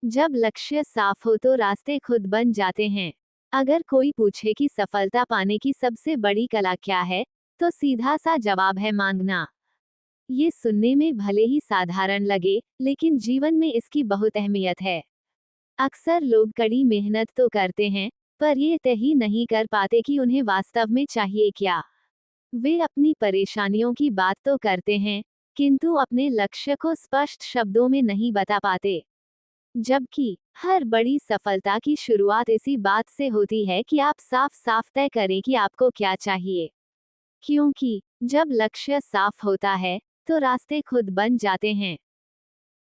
जब लक्ष्य साफ हो तो रास्ते खुद बन जाते हैं। अगर कोई पूछे कि सफलता पाने की सबसे बड़ी कला क्या है, तो सीधा सा जवाब है मांगना। ये सुनने में भले ही साधारण लगे, लेकिन जीवन में इसकी बहुत अहमियत है। अक्सर लोग कड़ी मेहनत तो करते हैं, पर ये तय ही नहीं कर पाते कि उन्हें वास्तव में चाहिए क्या। वे अपनी परेशानियों की बात तो करते हैं, किंतु अपने लक्ष्य को स्पष्ट शब्दों में नहीं बता पाते। जबकि हर बड़ी सफलता की शुरुआत इसी बात से होती है कि आप साफ साफ तय करें कि आपको क्या चाहिए। क्योंकि जब लक्ष्य साफ होता है, तो रास्ते खुद बन जाते हैं।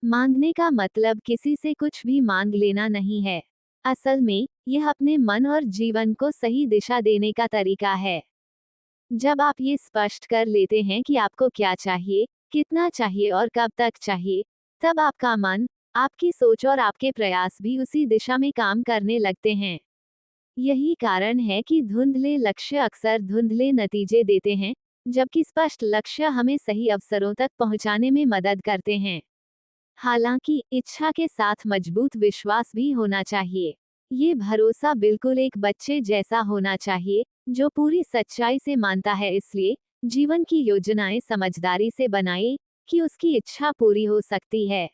मांगने का मतलब किसी से कुछ भी मांग लेना नहीं है। असल में यह अपने मन और जीवन को सही दिशा देने का तरीका है। जब आप ये स्पष्ट कर लेते हैं कि आपको क्या चाहिए, कितना चाहिए और कब तक चाहिए, तब आपका मन, आपकी सोच और आपके प्रयास भी उसी दिशा में काम करने लगते हैं। यही कारण है कि धुंधले लक्ष्य अक्सर धुंधले नतीजे देते हैं, जबकि स्पष्ट लक्ष्य हमें सही अवसरों तक पहुंचाने में मदद करते हैं। हालांकि इच्छा के साथ मजबूत विश्वास भी होना चाहिए। ये भरोसा बिल्कुल एक बच्चे जैसा होना चाहिए, जो पूरी सच्चाई से मानता है, इसलिए जीवन की योजनाएं समझदारी से बनाए कि उसकी इच्छा पूरी हो सकती है।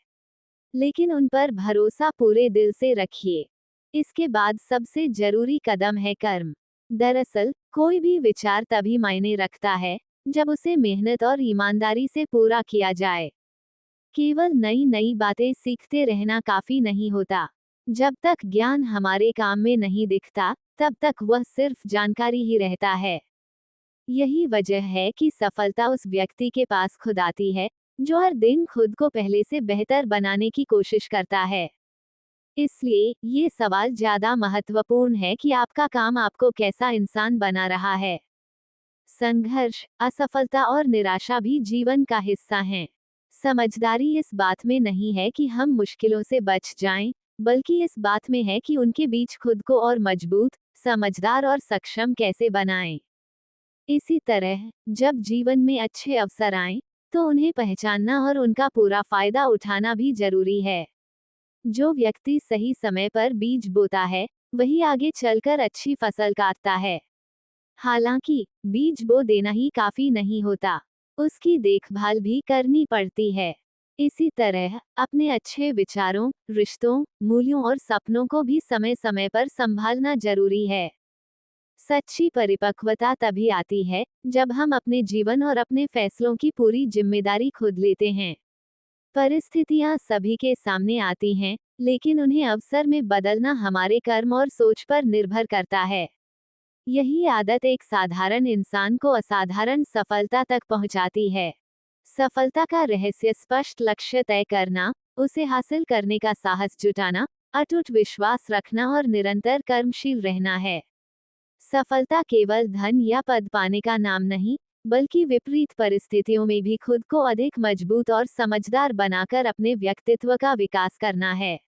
लेकिन उन पर भरोसा पूरे दिल से रखिए। इसके बाद सबसे जरूरी कदम है कर्म। दरअसल कोई भी विचार तभी मायने रखता है, जब उसे मेहनत और ईमानदारी से पूरा किया जाए। केवल नई नई बातें सीखते रहना काफी नहीं होता। जब तक ज्ञान हमारे काम में नहीं दिखता, तब तक वह सिर्फ जानकारी ही रहता है। यही वजह है कि सफलता उस व्यक्ति के पास खुद आती है, जो हर दिन खुद को पहले से बेहतर बनाने की कोशिश करता है। इसलिए ये सवाल ज्यादा महत्वपूर्ण है कि आपका काम आपको कैसा इंसान बना रहा है। संघर्ष, असफलता और निराशा भी जीवन का हिस्सा हैं। समझदारी इस बात में नहीं है कि हम मुश्किलों से बच जाएं, बल्कि इस बात में है कि उनके बीच खुद को और मजबूत, समझदार और सक्षम कैसे बनाएं। इसी तरह जब जीवन में अच्छे अवसर आएं, तो उन्हें पहचानना और उनका पूरा फायदा उठाना भी जरूरी है। जो व्यक्ति सही समय पर बीज बोता है, वही आगे चलकर अच्छी फसल काटता है। हालांकि बीज बो देना ही काफी नहीं होता, उसकी देखभाल भी करनी पड़ती है। इसी तरह अपने अच्छे विचारों, रिश्तों, मूल्यों और सपनों को भी समय समय पर संभालना जरूरी है। सच्ची परिपक्वता तभी आती है, जब हम अपने जीवन और अपने फैसलों की पूरी जिम्मेदारी खुद लेते हैं। परिस्थितियां सभी के सामने आती हैं, लेकिन उन्हें अवसर में बदलना हमारे कर्म और सोच पर निर्भर करता है। यही आदत एक साधारण इंसान को असाधारण सफलता तक पहुंचाती है। सफलता का रहस्य स्पष्ट लक्ष्य तय करना, उसे हासिल करने का साहस जुटाना, अटूट विश्वास रखना और निरंतर कर्मशील रहना है। सफलता केवल धन या पद पाने का नाम नहीं, बल्कि विपरीत परिस्थितियों में भी खुद को अधिक मजबूत और समझदार बनाकर अपने व्यक्तित्व का विकास करना है।